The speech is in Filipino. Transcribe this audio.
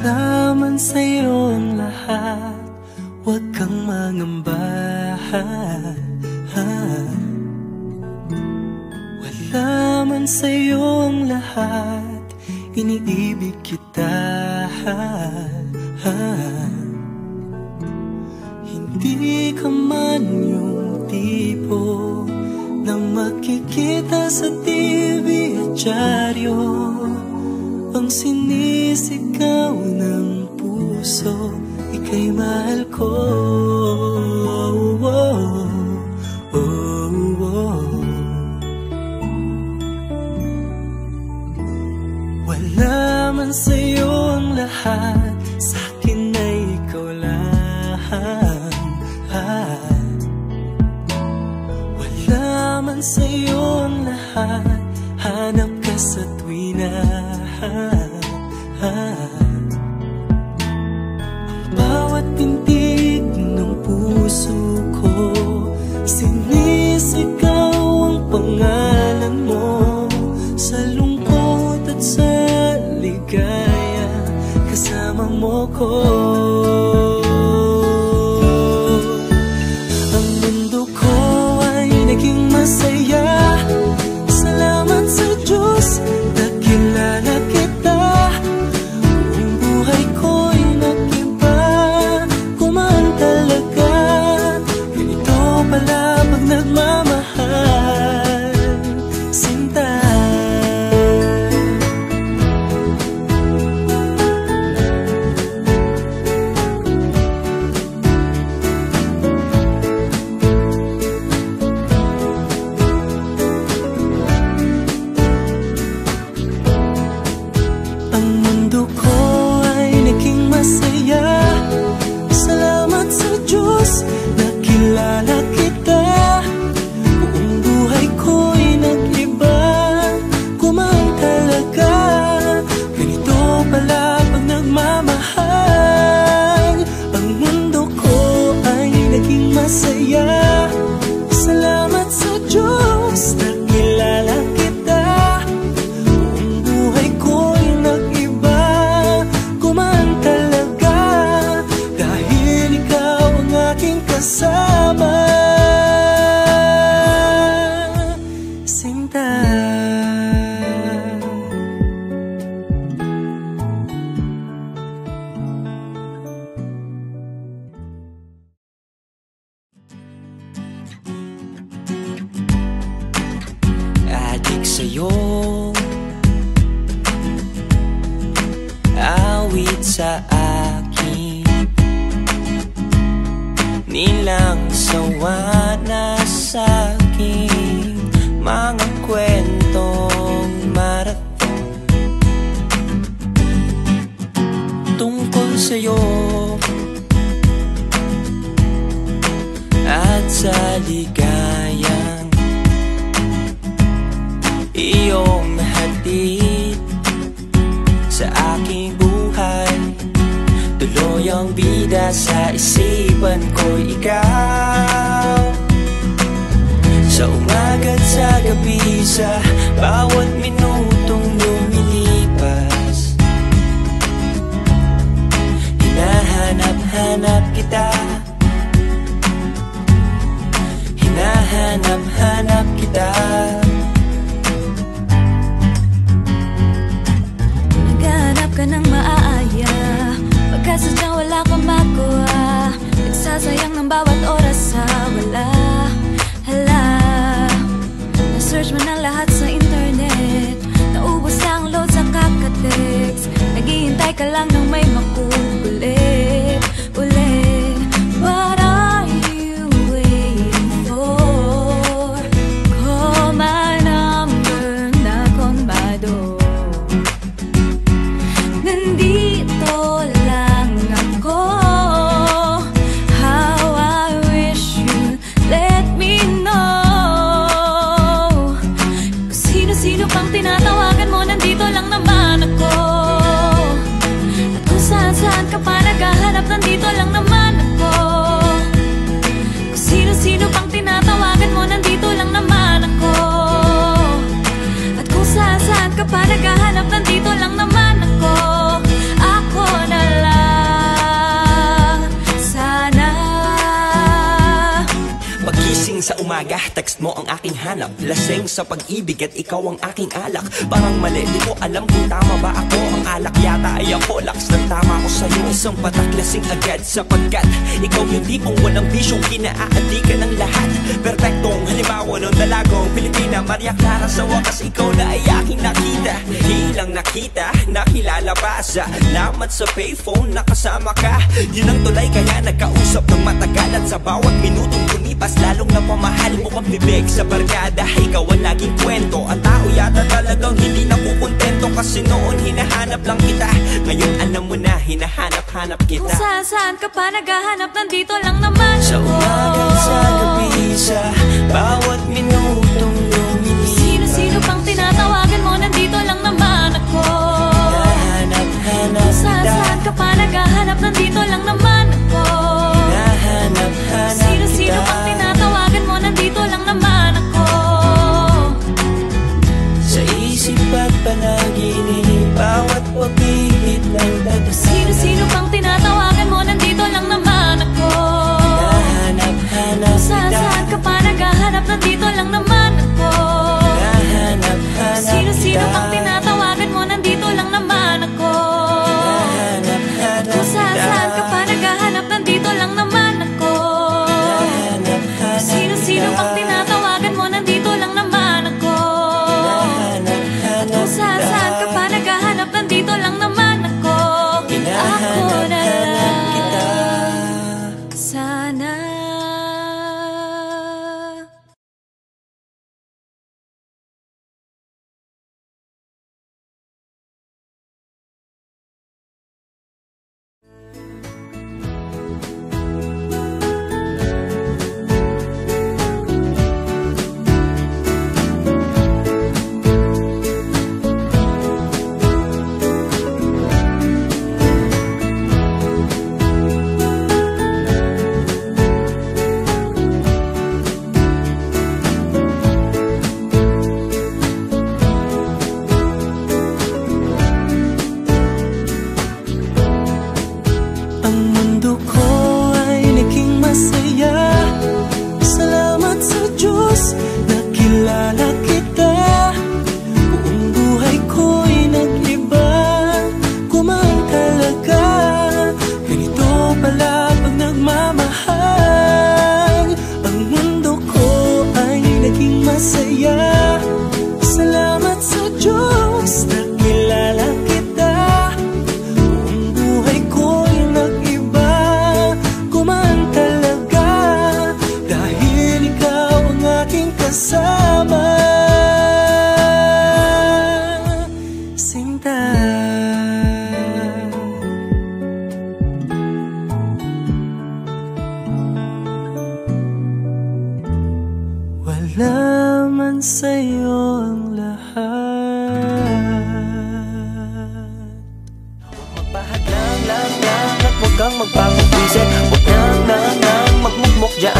Wala man sa'yo ang lahat, huwag kang mangamba. Wala man sa'yo ang lahat, iniibig kita. Hindi ka man yung tipo na makikita sa TV at dyaryo, ang sinisigaw ng puso, ika'y mahal ko. Wala man sa'yo ang lahat, sa'kin ay ikaw lang. Wala man sa'yo ang lahat, hanap ka sa tuwina. Ang bawat tintig ng puso ko, sinisigaw ang pangalan mo. Sa lungkot at sa ligaya, kasama mo ko. Ang mundo ko ay naging masaya, salamat sa Diyos, nakilala kita. Buong buhay ko'y nag-iba, kumaan talaga. Ganito pala pag nagmamahal, sinta. Ang mundo ko ay naging masaya, salamat sa Diyos, nakilala kita. Buong buhay ko'y nag-iba, kumaan talaga. Ganito pala pag nagmamahal. Ang mundo ko ay naging masaya, salamat sa Diyos, nakilala kita. Buong buhay ko'y nag-iba, kumaan talaga. Dahil ikaw ang aking kasama, sinta. Adik sa'yo, awit sa akin, nilang sawa na sa'king mga kwentong marathon tungkol sa'yo at sa ligayang iyong hatid sa aking buhay. Tuloy ang bida sa isipan ko'y ikaw. Sa umaga't sa gabi, sa bawat minutong lumilipas, hinahanap-hanap kita, hinahanap-hanap kita. Naghahanap ka ng maaaya, pagkat sadyang wala kang magawa. Nagsasayang ng bawat oras sa wala. Hala, na-search mo na lahat sa internet, naubos na ang load sa kakatext. Naghihintay ka lang ng may makukulit ulit. What are you waiting for? Call my number, knock on my door. Nandito lang ako. How I wish you let me know. Kung sino-sino pang tinatawagan mo, nandito lang naman ako. At kung saan-saan text mo ang aking hanap. Lasing sa pag-ibig at ikaw ang aking alak. Parang mali, di ko alam kung tama ba ako. Ang alak yata ay ako, laks ng tama ko sa'yo. Isang patak lasing agad sapagkat ikaw yung tipong walang bisyong kinaaadikan ng lahat. Perfectong halimbawa ng dalagong Pilipina, Maria Clara, sa wakas ikaw na ay aking nakita. Hilang nakita, nakilala pa. Salamat sa payphone, nakasama ka. Yun ang tulay kaya nagkausap ng matagal. At sa bawat minutong lumipas, lalong napamahal mo ang bibig sa barkada. Ikaw ang laging kwento. Ang tao yata talagang hindi nakukontento, kasi noon hinahanap lang kita. Ngayon alam mo na, hinahanap-hanap kita. Kung saan ka pa naghahanap, nandito lang naman sa ako. umaga, sa gabi, sa bawat minutong lumipas. Sino-sino pang tinatawagan mo, nandito lang naman ako. Nahanap-hanap kita. Saan ka pa naghahanap, nandito lang naman ako. Nahanap-hanap Sino-sino pang tinatawagan mo, nandito lang naman ako. Sa isip at panaginip, bawat pag-ibig ng dadasal. Sino-sino pang tinatawagan mo, nandito lang naman ako. Nahanap-hanap kita. Saan ka pa naghahanap, nandito lang naman ako. Nahanap-hanap Sino-sino kita. pang tinatawagan mo, nandito lang naman ako. Nahanap-hanap Saan ka pa naghahanap, nandito lang naman ako. Sino-sino pang tinatawagan mo, nandito lang naman ako. Saan ka pa naghahanap, nandito lang naman ako. Ako na lang sana. Wala man sa'yo ang lahat. Huwag magpahadlang lang at huwag kang magpapag-isip. Huwag nang magmukmok dyan.